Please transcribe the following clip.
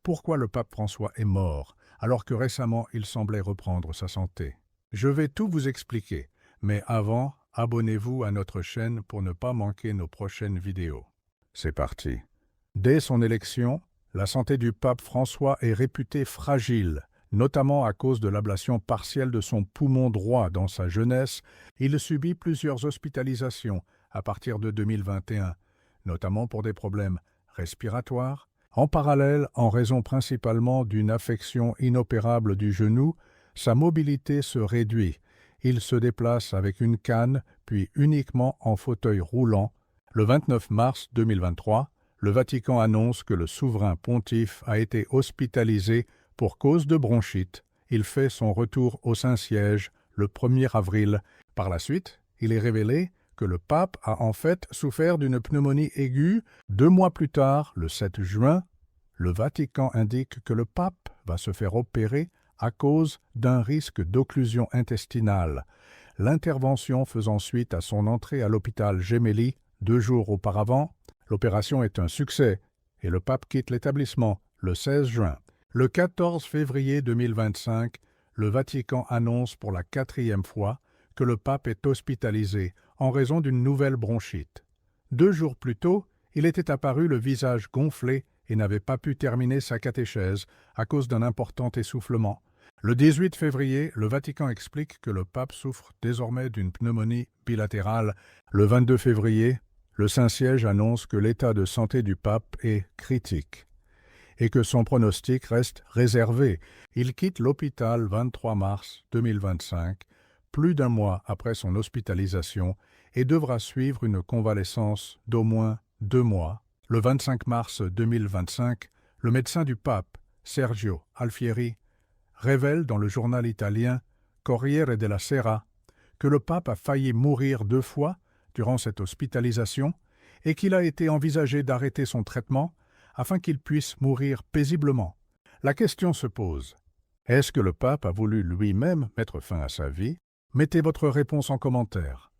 pourquoi le pape François est mort, alors que récemment il semblait reprendre sa santé. Je vais tout vous expliquer, mais avant, abonnez-vous à notre chaîne pour ne pas manquer nos prochaines vidéos. C'est parti. Dès son élection, la santé du pape François est réputée fragile, notamment à cause de l'ablation partielle de son poumon droit dans sa jeunesse. Il subit plusieurs hospitalisations à partir de 2021, notamment pour des problèmes respiratoires. En parallèle, en raison principalement d'une affection inopérable du genou, sa mobilité se réduit. Il se déplace avec une canne, puis uniquement en fauteuil roulant. Le 29 mars 2023, le Vatican annonce que le souverain pontife a été hospitalisé pour cause de bronchite. Il fait son retour au Saint-Siège le 1er avril. Par la suite, il est révélé que le pape a en fait souffert d'une pneumonie aiguë. 2 mois plus tard, le 7 juin, le Vatican indique que le pape va se faire opérer à cause d'un risque d'occlusion intestinale. L'intervention faisant suite à son entrée à l'hôpital Gemelli 2 jours auparavant. L'opération est un succès et le pape quitte l'établissement le 16 juin. Le 14 février 2025, le Vatican annonce pour la 4e fois que le pape est hospitalisé en raison d'une nouvelle bronchite. 2 jours plus tôt, il était apparu le visage gonflé et n'avait pas pu terminer sa catéchèse à cause d'un important essoufflement. Le 18 février, le Vatican explique que le pape souffre désormais d'une pneumonie bilatérale. Le 22 février, le Saint-Siège annonce que l'état de santé du pape est critique et que son pronostic reste réservé. Il quitte l'hôpital 23 mars 2025, plus d'1 mois après son hospitalisation, et devra suivre une convalescence d'au moins 2 mois. Le 25 mars 2025, le médecin du pape, Sergio Alfieri, révèle dans le journal italien Corriere della Sera que le pape a failli mourir 2 fois durant cette hospitalisation et qu'il a été envisagé d'arrêter son traitement afin qu'il puisse mourir paisiblement. La question se pose, est-ce que le pape a voulu lui-même mettre fin à sa vie? Mettez votre réponse en commentaire.